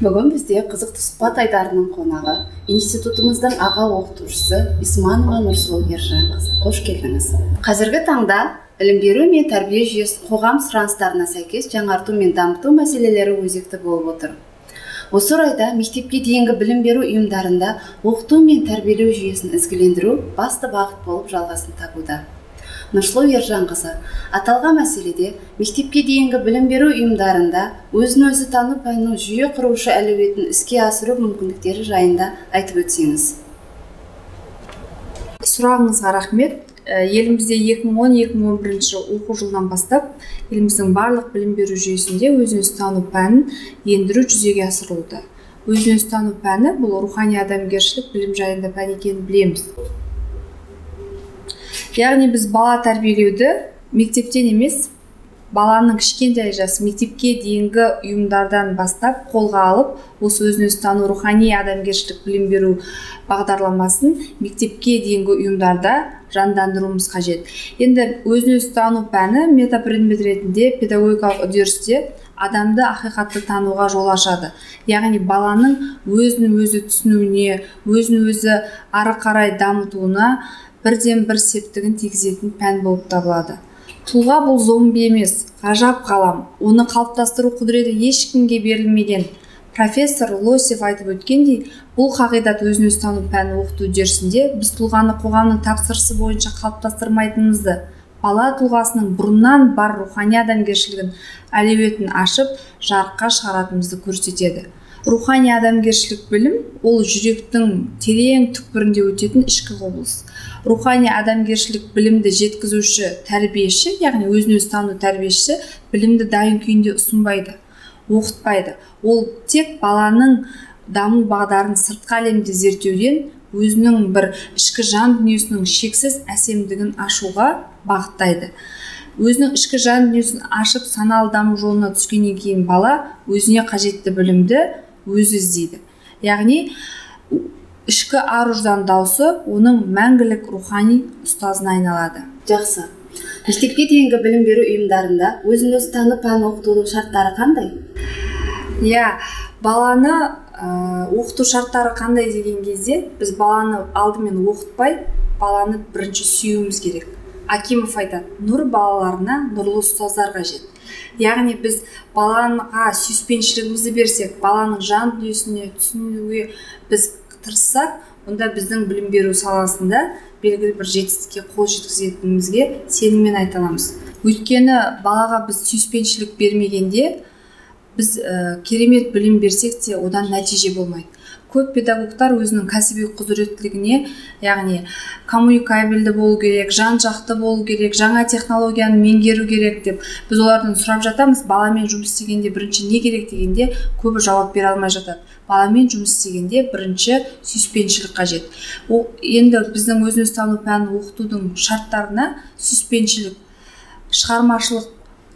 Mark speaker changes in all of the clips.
Speaker 1: Бүгін бізде қызықты сұхбат айдарының қонағы институтымыздың аға оқытушысы Исманова Нұрсұлу Ержанқызы. Қош келдіңіз. Қазіргі таңда білім беру мен тәрбие жүйесін қоғам сұраныстарына сәйкес жаңарту мен дамыту мәселелері өзекті болып отыр. Осы орайда мектепке дейінгі білім беру ұйымдарында оқыту мен тәрбиелеу жүйесін ізгілендіру басты бағыт болып жалғасын табуда. Нұрсұлу Ержанқызы, аталған мәселеде мектепке дейінгі білім беру ұйымдарында өзін-өзі тану пәнінің жүйе құрушы әлеуетін іске асыру мүмкіндіктері жайында айтып өтсеңіз.
Speaker 2: Сұрағыңызға рахмет. Елімізде 2010-2011 оқу жылдан бастап еліміздің барлық білім беру жүйесінде өзін-өзі тану пәнін ендіру жүзеге асырылуда. Өзін-өзі тану пәні бұл рухани адамгершілік білім жайында пән екенін білеміз. Яғни біз бала тәрбиелеуді мектептен емес, баланың кішкентай жасы мектепке дейінгі ұйымдардан бастап қолға алып, осы өзін-өзі тану рухани адамгершілік білім беру бағдарламасын мектепке дейінгі ұйымдарда жандандыруымыз қажет. Енді өзін-өзі тану пәні метапредмет ретінде педагогикалық үдерісте адамды ақиқатты тануға жол ашады. Яғни баланың өзін-өзі түсінуіне, өзін-өзі ары қарай дамытуына бірден бір септігін тигізетін пән болып табылады. Тұлға бұл зомби емес, ғажап ғалам. Оны қалыптастыру құдіреті ешкімге берілмеген. Профессор Лосев айтып өткендей, бұл қағидат өзін-өзі тану пәнін оқыту үдерісінде біз тұлғаны қоғамның тапсырысы бойынша қалыптастырмайтынымызды, бала тұлғасының бұрыннан бар рухани адамгершілігін әлеуетін ашып, жарыққа шығаратынымызды көрсетеді. Рухани адамгершілік білім ол жүректің терең түкпірінде өтетін ішкі құбылыс. Рухани адамгершілік білімді жеткізуші тәрбиеші, яғни өзін-өзі тану тәрбиешісі білімді дайын күйінде ұсынбайды, оқытпайды. Ол тек баланың даму бағдарын сыртқы әлемді зерттеуден өзінің бір ішкі жан дүниесінің шексіз әсемдігін ашуға бағыттайды. Өзінің ішкі жан дүниесін ашып саналы даму жолына түскеннен кейін бала өзіне қажетті білімді өзі іздейді. Яғни ішкі ар-ұждан дауысы оның мәңгілік рухани ұстазына айналады.
Speaker 1: Жақсы. Мектепке дейінгі білім беру ұйымдарында өзін-өзі тану пәнін оқытудың шарттары қандай?
Speaker 2: Баланы оқыту шарттары қандай деген кезде біз баланы алдымен оқытпай, баланы бірінші сүюіміз керек. Акимов айтады, нұр балаларына нұрлы ұстаздар қажет. Яғни біз балаға сүйіспеншілігімізді берсек, баланың жан дүниесіне түсінуге біз тырыссақ, онда біздің білім беру саласында белгілі бір жетістікке қол жеткізетінімізге сеніммен айта аламыз. Өйткені балаға біз сүйіспеншілік бермегенде біз керемет білім берсек те одан нәтиже болмайды. Көп педагогтар өзінің кәсіби құзыреттілігіне, яғни коммуникабельді болу керек, жан-жақты болу керек, жаңа технологияны меңгеру керек деп біз олардан сұрап жатамыз. Баламен жұмыс істегенде бірінші не керек дегенде көбі жауап бере алмай жатады. Баламен жұмыс істегенде бірінші сүйіспеншілік қажет. Енді біздің өзін-өзі тану пәнін оқытудың шарттарына сүйіспеншілік, шығармашылық,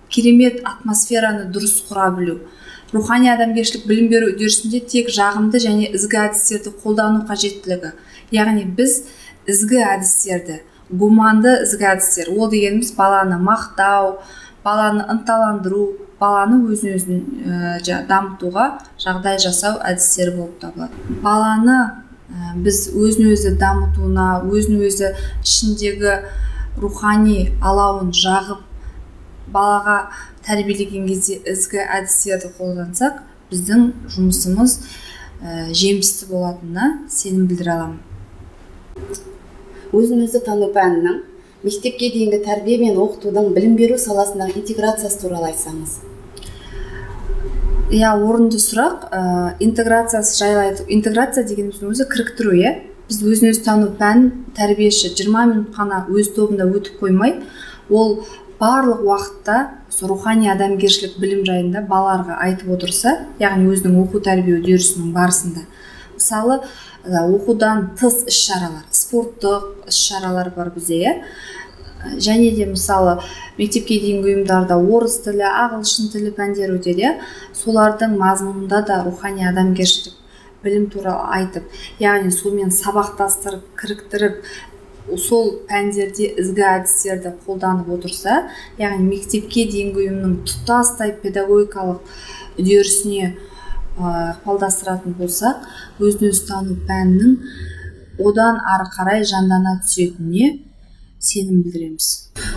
Speaker 2: керемет атмосфераны дұрыс құра білу. Рухани адамгершілік білім беру үдерісінде тек жағымды және ізгі әдістерді қолдану қажеттілігі. Яғни біз ізгі әдістерді, гуманды ізгі әдістер, ол дегеніміз баланы мақтау, баланы ынталандыру, баланы өзін-өзін дамытуға жағдай жасау әдістері болып табылады. Баланы біз өзін-өзі дамытуына, өзін-өзі ішіндегі рухани алауын жағып, балаға тәрбиелеген кезде ізгі әдістерді қолдансақ, біздің жұмысымыз жемісті болатынына сенім білдіре аламын.
Speaker 1: Өзін-өзі тану пәнінің мектепке дейінгі тәрбие мен оқытудың білім беру саласындағы интеграциясы туралы айтсаңыз.
Speaker 2: Орынды сұрақ. Интеграциясы жайлы айту. Интеграция дегеніміздің өзі кіріктіру. Біз өзін-өзі тану пән тәрбиеші 20 минут қана өз тобында өтіп қоймай, ол барлық уақытта рухани адамгершілік білім жайында балаларға айтып отырса, яғни өзінің оқу тәрбие үдерісінің барысында. Мысалы, оқудан тыс іс-шаралар, спорттық іс-шаралар бар бізде, және де мысалы мектепке дейінгі ұйымдарда орыс тілі, ағылшын тілі пәндер өтеді, солардың мазмұнында да рухани адамгершілік білім туралы айтып, яғни сонымен сабақтастырып, кіріктіріп, сол пәндерде ізгі әдістерді қолданып отырса, яғни мектепке дейінгі ұйымның тұтастай педагогикалық үдерісіне ықпалдастыратын болсақ, өзін өзі тану пәнінің одан ары қарай жандана түсетініне сенім білдіреміз.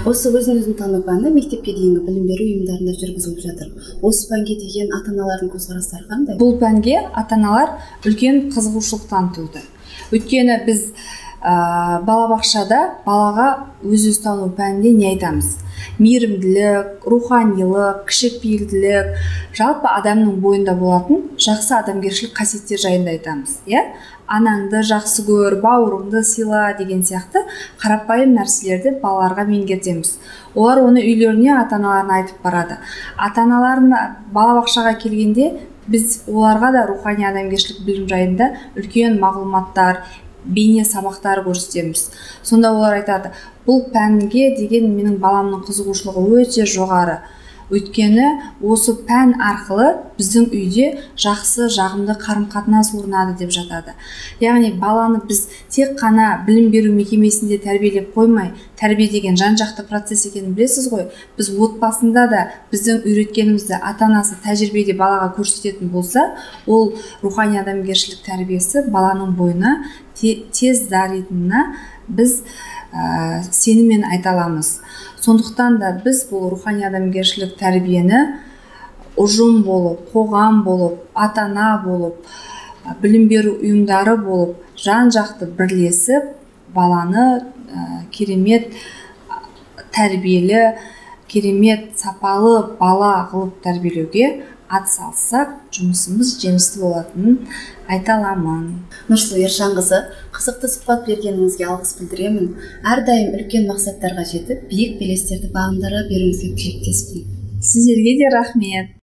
Speaker 1: Осы өзін өзін тану пәні мектепке дейінгі білім беру ұйымдарында жүргізіліп жатыр. Осы пәнге деген ата-аналардың көзқарастары қандай?
Speaker 2: Бұл пәнге ата-аналар үлкен қызығушылық танытуда. Өйткені біз балабақшада балаға өз тану пәнінде не айтамыз? Мейірімділік, руханилық, кішіпейілділік, жалпы адамның бойында болатын жақсы адамгершілік қасиеттер жайында айтамыз. Анаңды жақсы көр, бауырыңды сыйла деген сияқты қарапайым нәрселерді балаларға меңгертеміз. Олар оны үйлеріне ата-аналарына айтып барады. Ата-аналарына балабақшаға келгенде біз оларға да рухани адамгершілік білім жайында үлкен мағлұматтар, бейне сабақтар көрсетеміз. Сонда олар айтады, бұл пәнге деген менің баламның қызығушылығы өте жоғары. Өйткені осы пән арқылы біздің үйде жақсы, жағымды қарым-қатынас орнады деп жатады. Яғни баланы біз тек қана білім беру мекемесінде тәрбиелеп қоймай, тәрбие деген жан-жақты процесс екенін білесіз ғой. Біз отбасында да біздің үйреткенімізді ата-анасы тәжірибеде балаға көрсететін болса, ол рухани адамгершілік тәрбиесі баланың бойына тез даритынына біз сеніммен айта аламыз. Сондықтан да біз бұл рухани адамгершілік тәрбиені ұжым болып, қоғам болып, ата-ана болып, білім беру ұйымдары болып, жан-жақты бірлесіп, баланы керемет тәрбиелі, керемет сапалы бала қылып тәрбиелеуге атсалыссақ, жұмысымыз жемісті болатынын айта аламын.
Speaker 1: Нұрсұлу Ержанқызы, қызықты сұхбат бергеніңізге алғыс білдіремін. Әрдайым үлкен мақсаттарға жетіп, биік белестерді бағындыра беруіңізге тілектеспін.
Speaker 2: Сіздерге де рахмет.